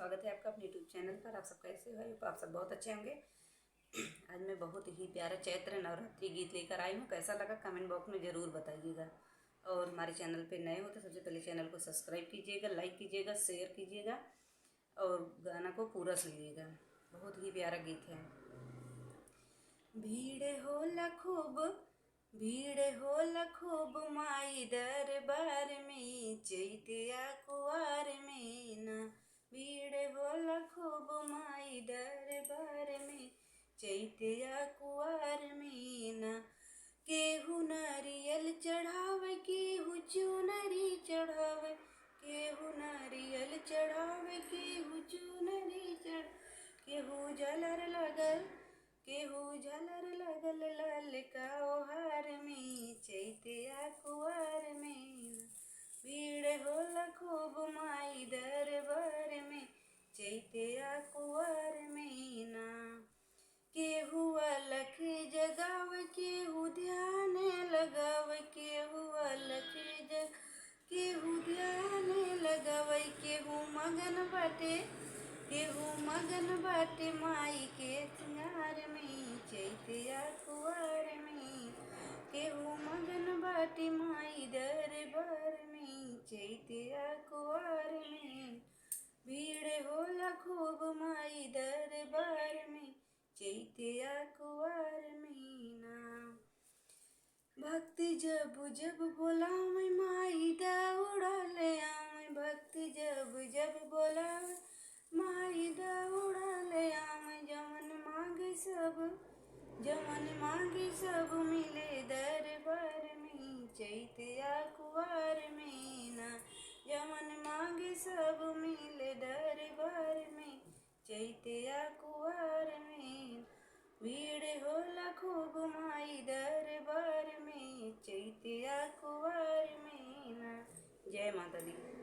स्वागत है आपका अपने यूट्यूब चैनल पर। आप सब कैसे हो? आप सब बहुत अच्छे होंगे। आज मैं बहुत ही प्यारा चैत्र नवरात्रि गीत लेकर आई हूँ। कैसा लगा कमेंट बॉक्स में ज़रूर बताइएगा। और हमारे चैनल पे नए हो तो सबसे पहले चैनल को सब्सक्राइब कीजिएगा, लाइक कीजिएगा, शेयर कीजिएगा और गाना को पूरा सुनिएगा। बहुत ही प्यारा गीत है। भीड़ होला खूब माई दरबार में, चैतिया कुआर में ना। भीड़ होला खूब माई दरबार में, चैतिया कुआर में ना। केहू नारियल चढ़ावे, केहू चुनरी चढ़ावे, केहू नारियल चढ़ावे, केहू चुनरी चढ़, केहू झालर लगल, केहू झालर लगल लाल का ओहार में, चैतिया कुआर में। भीड़ होला खूब माई दरबार में, चैतिया कुआर में ना। केहू अलख जगावे, केहू ध्यान लगावे, केहू अलख जग, केहू ध्यान लगावे, केहू मगन बाटे, केहू मगन बाटे माई के सिंगार में, चैतिया कुआर में। केहू मगन बाटे माई दरबार में, चैतिया कुआर में। भीड़ होला खूब माई दरबार में, चैतिया कुआर में ना। भक्ति जब जब बोलावे माई दौड़ा ले आवे, भक्ति जब जब बोलावे माई दौड़ा ले आवे। जवन मांगे सब, जवन मांगे सब मिले दरबार में, चैतिया कुआर में ना। जवन मांगे सब मिले दरबार में, चैतिया कुआर में। भीड़ होला खूब माई दरबार में, चैतिया कुआर में ना। जय माता दी।